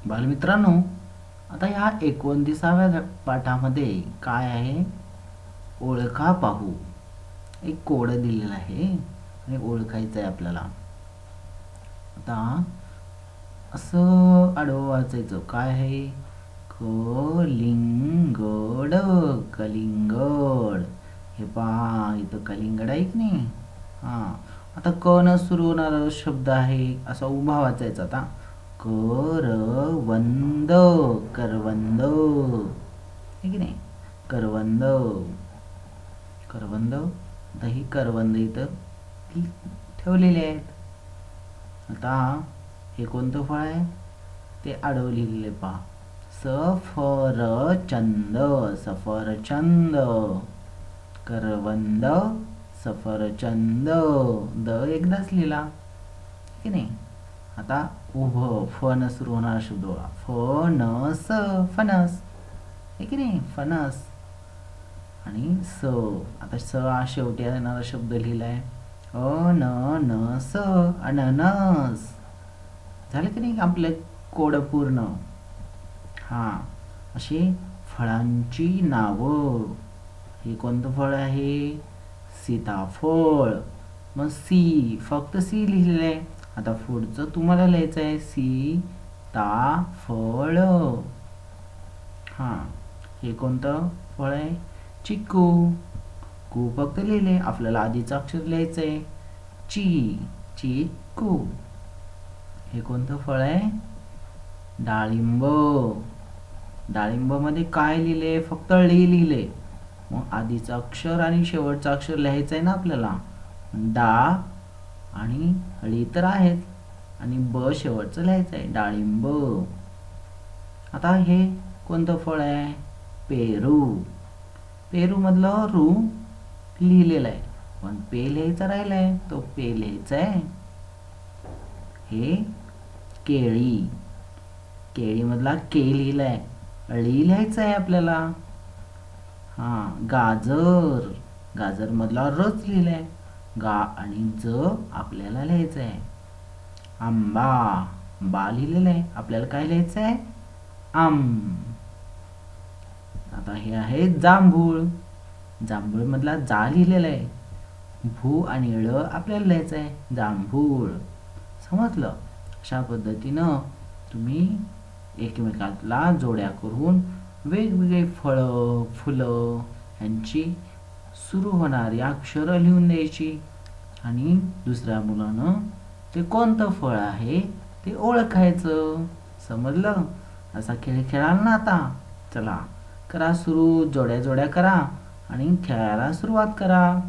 बालमित्रांनो, आता ह्या 29व्या पाठामध्ये काय आहे? ओळखा पाहू. एक कोड दिलेला आहे आणि ओळखायचं आहे आपल्याला. आता असं आडवं वाचायचं. काय आहे? कलिंगड. कलिंगड. हे पहा, इथं कलिंगड आहे की नाही? हां. आता क न सुरू होणारा शब्द आहे, असा उभा वाचायचा. आता करवंद. करवंद आहे की नाही? करवंद. करवंद. आता ही करवंद इथं ठेवलेली आहेत. आता हे कोणतं फळ आहे? ते आडवं लिहिलेले पहा. सफरचंद. सफरचंद. करवंद. सफरचंद. द एकदाच लिहिला की नाही? आता उभं फ न सुरू होणारा शब्द बघा. फणस. फणस आहे की नाही? फणस. आणि स. आता स हा शेवटी येणारा शब्द लिहिलाय. अननस. अननस. झालं की नाही आपलं कोड पूर्ण? हां. अशी फळांची नावं. हे कोणतं फळ आहे? सीताफळ. मग सी, फक्त सी लिहिलेलं आहे. आता पुढचं तुम्हाला लिहायचं आहे. सीताफळ. हां. हे कोणतं फळ आहे? चिकू. कू फक्त लिहिले. आपल्याला आधीचं अक्षर लिहायचं आहे. ची. चिकू. हे कोणतं फळ आहे? डाळिंब. डाळिंबामध्ये काय लिहिले? फक्त ळी लिहिले. मग आधीचं अक्षर आणि शेवटचं अक्षर लिहायचं आहे ना आपल्याला. डा आणि ळी तर आहेत आणि ब शेवटचं लिहायचं आहे. डाळिंब. आता हे कोणतं फळ आहे? पेरू. पेरू मधलं रू लिहिलेलं आहे, पण पे लिहायचा राहिलाय, तो पे लिहायचा आहे. हे केळी. केळी मधला के लिहिलाय, ळी लिहायचं आहे आपल्याला. हां. गाजर. गाजर मधला रच लिहिलाय. गा आणि ज आपल्याला लिहायचं आहे. आंबा. बा लिहिलेलं आहे, आपल्याला काय लिहायचं आहे? आम. आता हे आहे जांभूळ. जांभूळ मधला जा लिहिलेला आहे. भू आणि ळ आपल्याला लिहायचं आहे. जांभूळ. समजलं? अशा पद्धतीनं तुम्ही एकमेकांना जोड्या करून वेगवेगळे फळं, फुलं यांची सुरू होणारी अक्षरं लिहून द्यायची आणि दुसऱ्या मुलानं ते कोणतं फळ आहे ते ओळखायचं. समजलं? असा खेळ खेळाल ना आता? चला, करा सुरू. जोड्या जोड्या करा आणि खेळायला सुरुवात करा.